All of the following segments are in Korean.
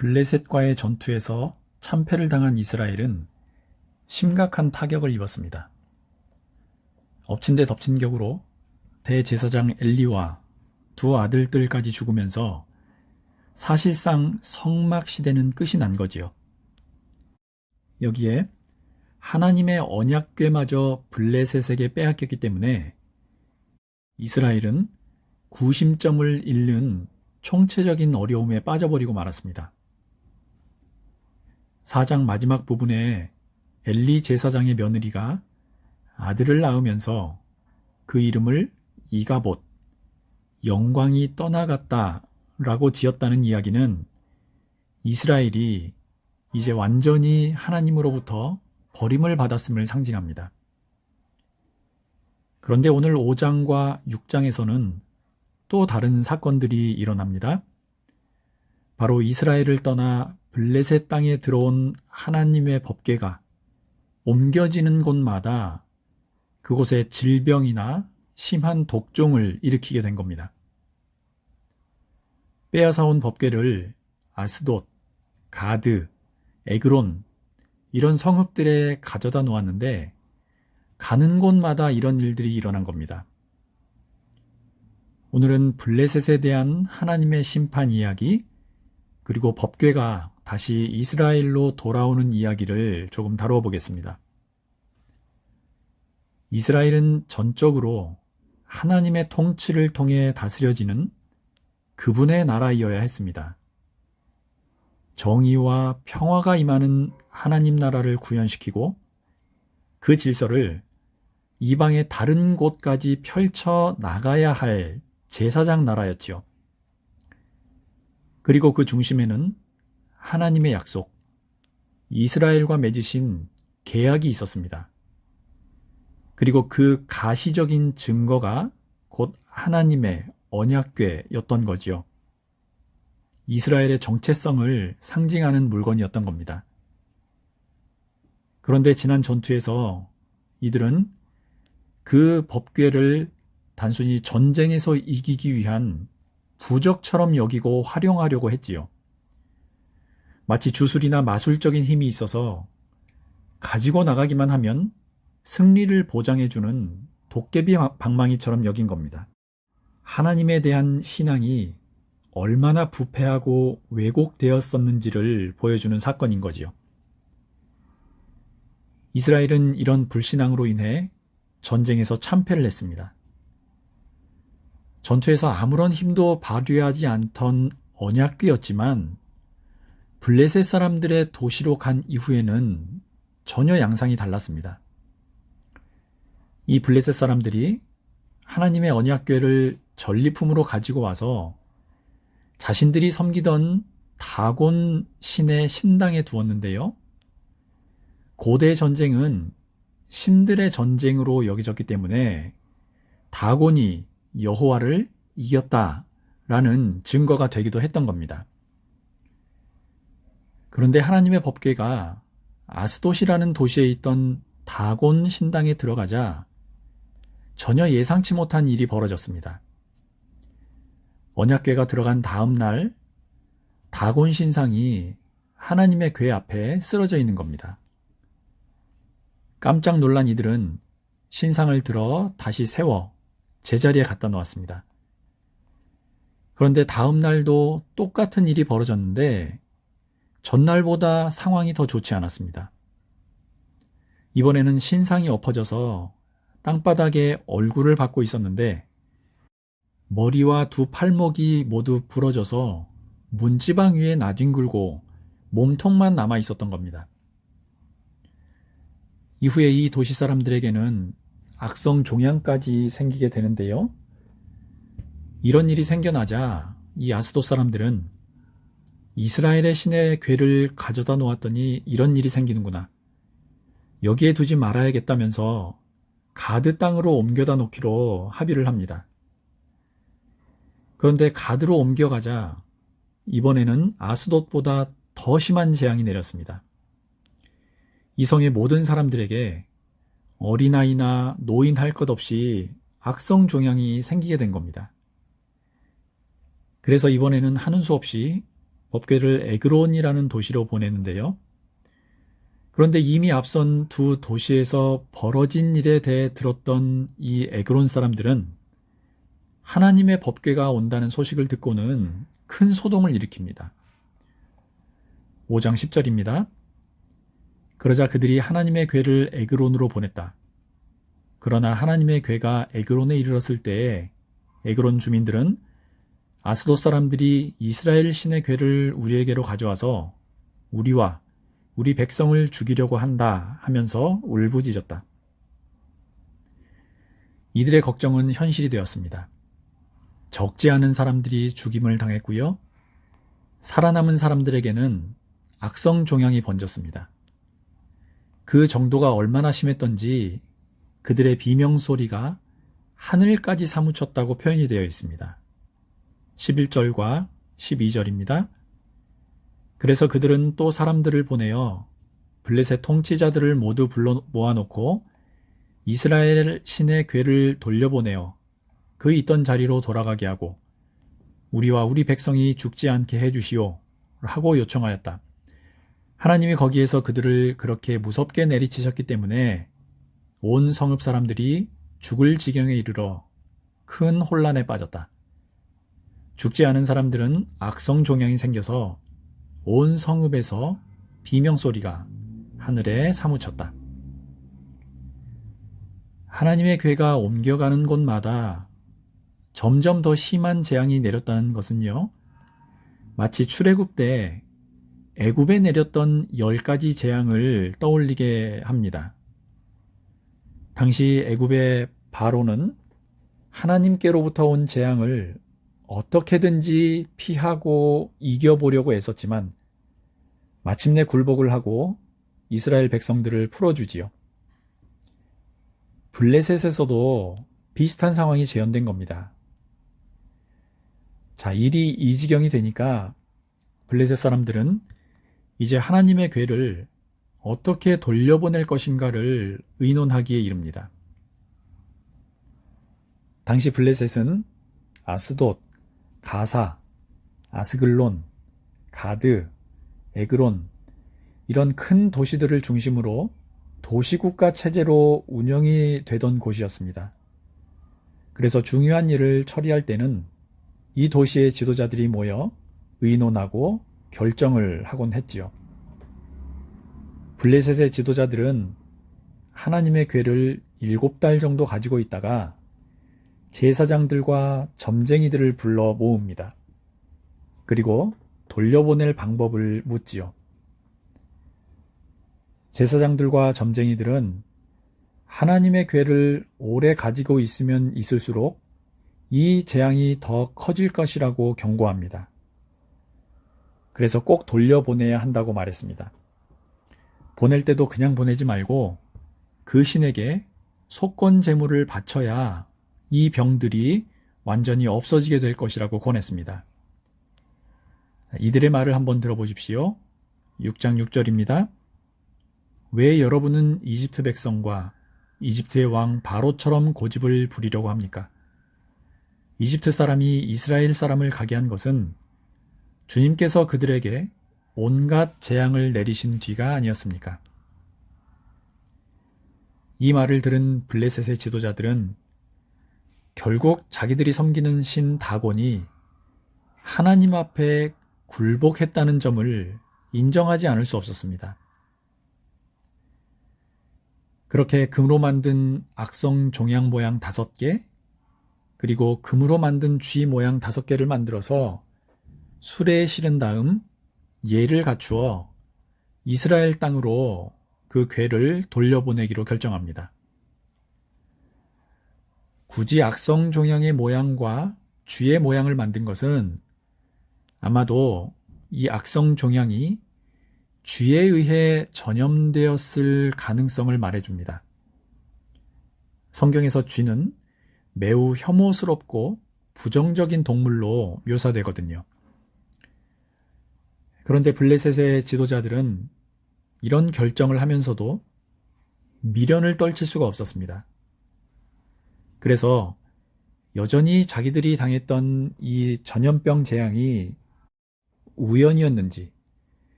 블레셋과의 전투에서 참패를 당한 이스라엘은 심각한 타격을 입었습니다. 엎친 데 덮친 격으로 대제사장 엘리와 두 아들들까지 죽으면서 사실상 성막 시대는 끝이 난 거지요. 여기에 하나님의 언약궤마저 블레셋에게 빼앗겼기 때문에 이스라엘은 구심점을 잃는 총체적인 어려움에 빠져버리고 말았습니다. 4장 마지막 부분에 엘리 제사장의 며느리가 아들을 낳으면서 그 이름을 이가봇, 영광이 떠나갔다 라고 지었다는 이야기는 이스라엘이 이제 완전히 하나님으로부터 버림을 받았음을 상징합니다. 그런데 오늘 5장과 6장에서는 또 다른 사건들이 일어납니다. 바로 이스라엘을 떠나 블레셋 땅에 들어온 하나님의 법궤가 옮겨지는 곳마다 그곳에 질병이나 심한 독종을 일으키게 된 겁니다. 빼앗아온 법궤를 아스돗, 가드, 에그론 이런 성읍들에 가져다 놓았는데 가는 곳마다 이런 일들이 일어난 겁니다. 오늘은 블레셋에 대한 하나님의 심판 이야기 그리고 법궤가 다시 이스라엘로 돌아오는 이야기를 조금 다루어 보겠습니다. 이스라엘은 전적으로 하나님의 통치를 통해 다스려지는 그분의 나라이어야 했습니다. 정의와 평화가 임하는 하나님 나라를 구현시키고 그 질서를 이방의 다른 곳까지 펼쳐 나가야 할 제사장 나라였지요. 그리고 그 중심에는 하나님의 약속, 이스라엘과 맺으신 계약이 있었습니다. 그리고 그 가시적인 증거가 곧 하나님의 언약궤였던 거지요. 이스라엘의 정체성을 상징하는 물건이었던 겁니다. 그런데 지난 전투에서 이들은 그 법궤를 단순히 전쟁에서 이기기 위한 부적처럼 여기고 활용하려고 했지요. 마치 주술이나 마술적인 힘이 있어서 가지고 나가기만 하면 승리를 보장해주는 도깨비 방망이처럼 여긴 겁니다. 하나님에 대한 신앙이 얼마나 부패하고 왜곡되었었는지를 보여주는 사건인 거지요. 이스라엘은 이런 불신앙으로 인해 전쟁에서 참패를 했습니다. 전투에서 아무런 힘도 발휘하지 않던 언약궤였지만 블레셋 사람들의 도시로 간 이후에는 전혀 양상이 달랐습니다. 이 블레셋 사람들이 하나님의 언약궤를 전리품으로 가지고 와서 자신들이 섬기던 다곤 신의 신당에 두었는데요. 고대 전쟁은 신들의 전쟁으로 여겨졌기 때문에 다곤이 여호와를 이겼다라는 증거가 되기도 했던 겁니다. 그런데 하나님의 법궤가 아스돗이라는 도시에 있던 다곤 신당에 들어가자 전혀 예상치 못한 일이 벌어졌습니다. 언약궤가 들어간 다음 날 다곤 신상이 하나님의 궤 앞에 쓰러져 있는 겁니다. 깜짝 놀란 이들은 신상을 들어 다시 세워 제자리에 갖다 놓았습니다. 그런데 다음 날도 똑같은 일이 벌어졌는데 전날보다 상황이 더 좋지 않았습니다. 이번에는 신상이 엎어져서 땅바닥에 얼굴을 받고 있었는데 머리와 두 팔목이 모두 부러져서 문지방 위에 나뒹굴고 몸통만 남아 있었던 겁니다. 이후에 이 도시 사람들에게는 악성 종양까지 생기게 되는데요. 이런 일이 생겨나자 이 아스돗 사람들은 이스라엘의 신의 궤를 가져다 놓았더니 이런 일이 생기는구나. 여기에 두지 말아야겠다면서 가드 땅으로 옮겨다 놓기로 합의를 합니다. 그런데 가드로 옮겨가자 이번에는 아스돗보다 더 심한 재앙이 내렸습니다. 이 성의 모든 사람들에게 어린아이나 노인 할 것 없이 악성 종양이 생기게 된 겁니다. 그래서 이번에는 하는 수 없이 법궤를 에그론이라는 도시로 보내는데요. 그런데 이미 앞선 두 도시에서 벌어진 일에 대해 들었던 이 에그론 사람들은 하나님의 법궤가 온다는 소식을 듣고는 큰 소동을 일으킵니다. 5장 10절입니다. 그러자 그들이 하나님의 궤를 에그론으로 보냈다. 그러나 하나님의 궤가 에그론에 이르렀을 때에 에그론 주민들은 아스돗 사람들이 이스라엘 신의 궤를 우리에게로 가져와서 우리와 우리 백성을 죽이려고 한다 하면서 울부짖었다. 이들의 걱정은 현실이 되었습니다. 적지 않은 사람들이 죽임을 당했고요. 살아남은 사람들에게는 악성 종양이 번졌습니다. 그 정도가 얼마나 심했던지 그들의 비명소리가 하늘까지 사무쳤다고 표현이 되어 있습니다. 11절과 12절입니다. 그래서 그들은 또 사람들을 보내어 블레셋 통치자들을 모두 불러 모아놓고 이스라엘 신의 궤를 돌려보내어 그 있던 자리로 돌아가게 하고 우리와 우리 백성이 죽지 않게 해주시오 하고 요청하였다. 하나님이 거기에서 그들을 그렇게 무섭게 내리치셨기 때문에 온 성읍 사람들이 죽을 지경에 이르러 큰 혼란에 빠졌다. 죽지 않은 사람들은 악성 종양이 생겨서 온 성읍에서 비명소리가 하늘에 사무쳤다. 하나님의 궤가 옮겨가는 곳마다 점점 더 심한 재앙이 내렸다는 것은요, 마치 출애굽 때 애굽에 내렸던 10가지 재앙을 떠올리게 합니다. 당시 애굽의 바로는 하나님께로부터 온 재앙을 어떻게든지 피하고 이겨보려고 애썼지만 마침내 굴복을 하고 이스라엘 백성들을 풀어주지요. 블레셋에서도 비슷한 상황이 재현된 겁니다. 자, 일이 이 지경이 되니까 블레셋 사람들은 이제 하나님의 궤를 어떻게 돌려보낼 것인가를 의논하기에 이릅니다. 당시 블레셋은 아스돗, 가사, 아스글론, 가드, 에그론 이런 큰 도시들을 중심으로 도시국가 체제로 운영이 되던 곳이었습니다. 그래서 중요한 일을 처리할 때는 이 도시의 지도자들이 모여 의논하고 결정을 하곤 했지요. 블레셋의 지도자들은 하나님의 궤를 7달 정도 가지고 있다가 제사장들과 점쟁이들을 불러 모읍니다. 그리고 돌려보낼 방법을 묻지요. 제사장들과 점쟁이들은 하나님의 궤를 오래 가지고 있으면 있을수록 이 재앙이 더 커질 것이라고 경고합니다. 그래서 꼭 돌려보내야 한다고 말했습니다. 보낼 때도 그냥 보내지 말고 그 신에게 속건 제물을 바쳐야 이 병들이 완전히 없어지게 될 것이라고 권했습니다. 이들의 말을 한번 들어보십시오. 6장 6절입니다. 왜 여러분은 이집트 백성과 이집트의 왕 바로처럼 고집을 부리려고 합니까? 이집트 사람이 이스라엘 사람을 가게 한 것은 주님께서 그들에게 온갖 재앙을 내리신 뒤가 아니었습니까? 이 말을 들은 블레셋의 지도자들은 결국 자기들이 섬기는 신 다곤이 하나님 앞에 굴복했다는 점을 인정하지 않을 수 없었습니다. 그렇게 금으로 만든 악성 종양 모양 5개, 그리고 금으로 만든 쥐 모양 5개를 만들어서 수레에 실은 다음 예를 갖추어 이스라엘 땅으로 그 궤를 돌려보내기로 결정합니다. 굳이 악성 종양의 모양과 쥐의 모양을 만든 것은 아마도 이 악성 종양이 쥐에 의해 전염되었을 가능성을 말해줍니다. 성경에서 쥐는 매우 혐오스럽고 부정적인 동물로 묘사되거든요. 그런데 블레셋의 지도자들은 이런 결정을 하면서도 미련을 떨칠 수가 없었습니다. 그래서 여전히 자기들이 당했던 이 전염병 재앙이 우연이었는지,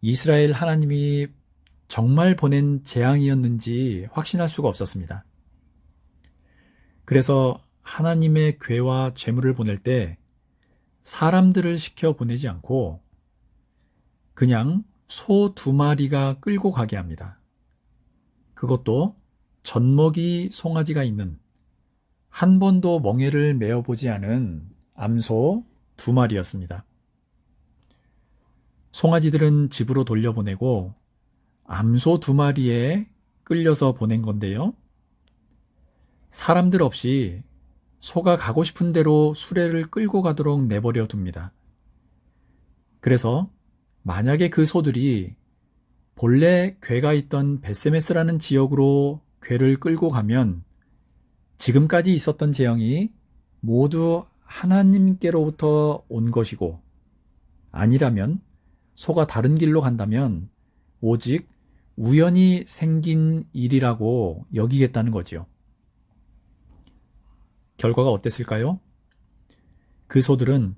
이스라엘 하나님이 정말 보낸 재앙이었는지 확신할 수가 없었습니다. 그래서 하나님의 괴와 재물을 보낼 때 사람들을 시켜 보내지 않고 그냥 소 2마리가 끌고 가게 합니다. 그것도 젖먹이 송아지가 있는, 한 번도 멍에를 메어보지 않은 암소 2마리였습니다. 송아지들은 집으로 돌려보내고 암소 2마리에 끌려서 보낸 건데요. 사람들 없이 소가 가고 싶은 대로 수레를 끌고 가도록 내버려 둡니다. 그래서 만약에 그 소들이 본래 괴가 있던 벳세메스라는 지역으로 괴를 끌고 가면 지금까지 있었던 재앙이 모두 하나님께로부터 온 것이고, 아니라면 소가 다른 길로 간다면 오직 우연히 생긴 일이라고 여기겠다는 거지요. 결과가 어땠을까요? 그 소들은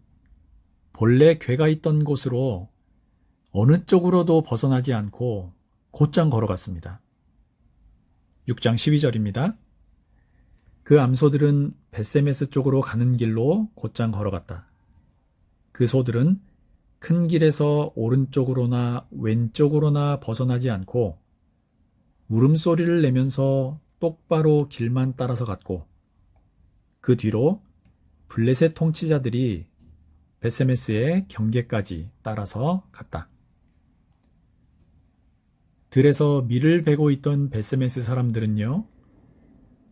본래 괴가 있던 곳으로 어느 쪽으로도 벗어나지 않고 곧장 걸어갔습니다. 6장 12절입니다. 그 암소들은 벳세메스 쪽으로 가는 길로 곧장 걸어갔다. 그 소들은 큰 길에서 오른쪽으로나 왼쪽으로나 벗어나지 않고 울음소리를 내면서 똑바로 길만 따라서 갔고, 그 뒤로 블레셋 통치자들이 벳세메스의 경계까지 따라서 갔다. 들에서 밀을 베고 있던 벳세메스 사람들은요,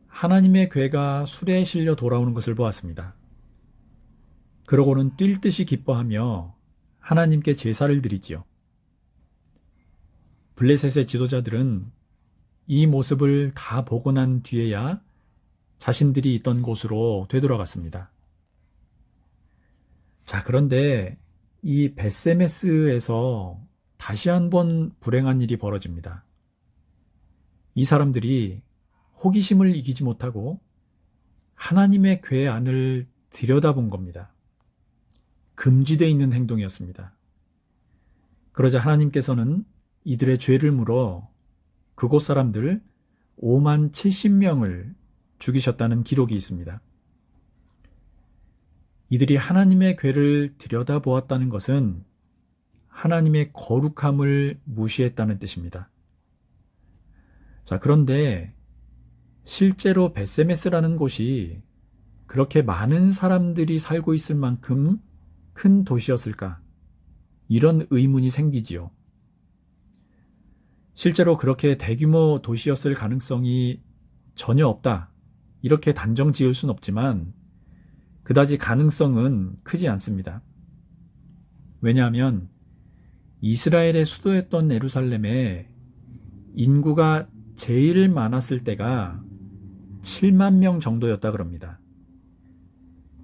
하나님의 괴가 수레에 실려 돌아오는 것을 보았습니다. 그러고는 뛸 듯이 기뻐하며 하나님께 제사를 드리지요. 블레셋의 지도자들은 이 모습을 다 보고 난 뒤에야 자신들이 있던 곳으로 되돌아갔습니다. 자, 그런데 이 벳세메스에서 다시 한번 불행한 일이 벌어집니다. 이 사람들이 호기심을 이기지 못하고 하나님의 괴 안을 들여다본 겁니다. 금지되어 있는 행동이었습니다. 그러자 하나님께서는 이들의 죄를 물어 그곳 사람들 5만 70명을 죽이셨다는 기록이 있습니다. 이들이 하나님의 괴를 들여다보았다는 것은 하나님의 거룩함을 무시했다는 뜻입니다. 자, 그런데 실제로 벳세메스라는 곳이 그렇게 많은 사람들이 살고 있을 만큼 큰 도시였을까? 이런 의문이 생기지요. 실제로 그렇게 대규모 도시였을 가능성이 전혀 없다, 이렇게 단정 지을 순 없지만 그다지 가능성은 크지 않습니다. 왜냐하면 이스라엘의 수도였던 예루살렘에 인구가 제일 많았을 때가 7만 명 정도였다 그럽니다.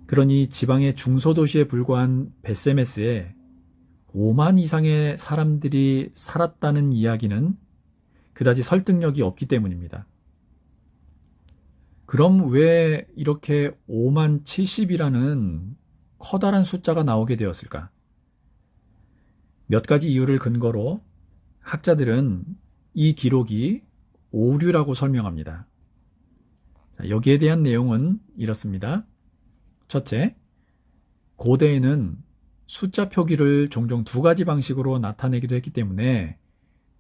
그러니 지방의 중소도시에 불과한 벳세메스에 5만 이상의 사람들이 살았다는 이야기는 그다지 설득력이 없기 때문입니다. 그럼 왜 이렇게 5만 70이라는 커다란 숫자가 나오게 되었을까? 몇 가지 이유를 근거로 학자들은 이 기록이 오류라고 설명합니다. 여기에 대한 내용은 이렇습니다. 첫째, 고대에는 숫자 표기를 종종 2가지 방식으로 나타내기도 했기 때문에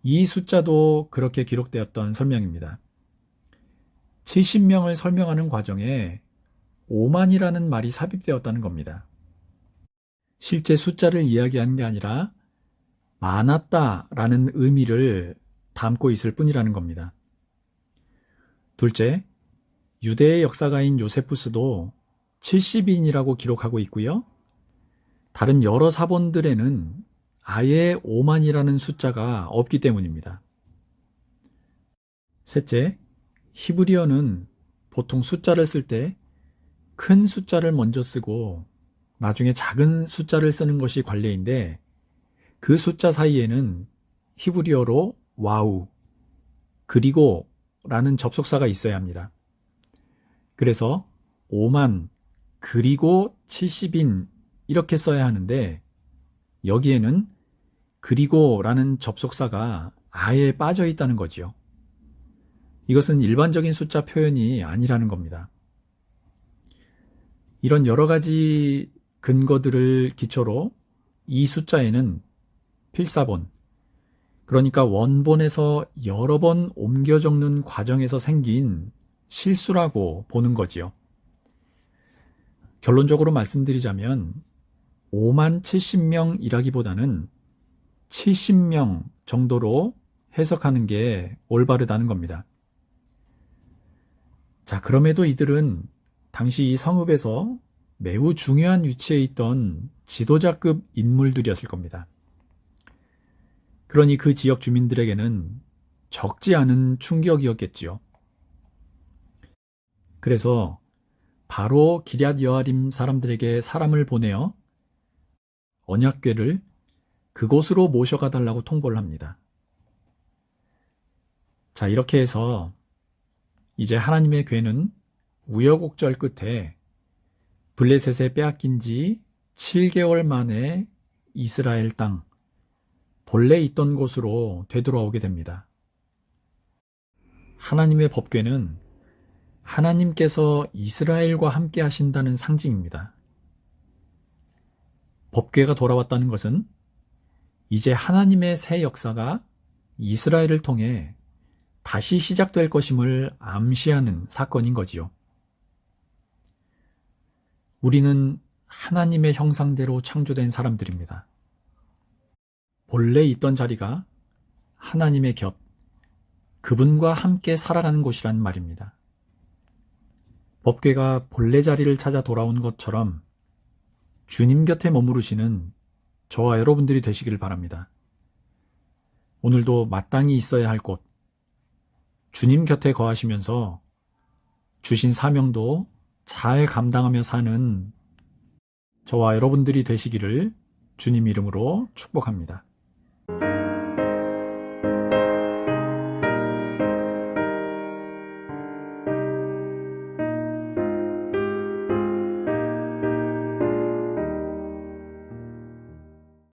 이 숫자도 그렇게 기록되었던 설명입니다. 70명을 설명하는 과정에 5만이라는 말이 삽입되었다는 겁니다. 실제 숫자를 이야기하는 게 아니라 많았다라는 의미를 담고 있을 뿐이라는 겁니다. 둘째, 유대의 역사가인 요세푸스도 70인이라고 기록하고 있고요. 다른 여러 사본들에는 아예 5만이라는 숫자가 없기 때문입니다. 셋째, 히브리어는 보통 숫자를 쓸 때 큰 숫자를 먼저 쓰고 나중에 작은 숫자를 쓰는 것이 관례인데, 그 숫자 사이에는 히브리어로 와우, 그리고 라는 접속사가 있어야 합니다. 그래서 5만 그리고 70인 이렇게 써야 하는데, 여기에는 그리고라는 접속사가 아예 빠져 있다는 거지요. 이것은 일반적인 숫자 표현이 아니라는 겁니다. 이런 여러 가지 근거들을 기초로 이 숫자에는 필사본, 그러니까 원본에서 여러 번 옮겨 적는 과정에서 생긴 실수라고 보는 거지요. 결론적으로 말씀드리자면 5만 70명이라기보다는 70명 정도로 해석하는 게 올바르다는 겁니다. 자, 그럼에도 이들은 당시 이 성읍에서 매우 중요한 위치에 있던 지도자급 인물들이었을 겁니다. 그러니 그 지역 주민들에게는 적지 않은 충격이었겠지요. 그래서 바로 기럇 여아림 사람들에게 사람을 보내어 언약궤를 그곳으로 모셔가 달라고 통보를 합니다. 자, 이렇게 해서 이제 하나님의 궤는 우여곡절 끝에 블레셋에 빼앗긴 지 7개월 만에 이스라엘 땅, 본래 있던 곳으로 되돌아오게 됩니다. 하나님의 법궤는 하나님께서 이스라엘과 함께 하신다는 상징입니다. 법궤가 돌아왔다는 것은 이제 하나님의 새 역사가 이스라엘을 통해 다시 시작될 것임을 암시하는 사건인 거지요. 우리는 하나님의 형상대로 창조된 사람들입니다. 본래 있던 자리가 하나님의 곁, 그분과 함께 살아가는 곳이란 말입니다. 법궤가 본래 자리를 찾아 돌아온 것처럼 주님 곁에 머무르시는 저와 여러분들이 되시기를 바랍니다. 오늘도 마땅히 있어야 할 곳, 주님 곁에 거하시면서 주신 사명도 잘 감당하며 사는 저와 여러분들이 되시기를 주님 이름으로 축복합니다.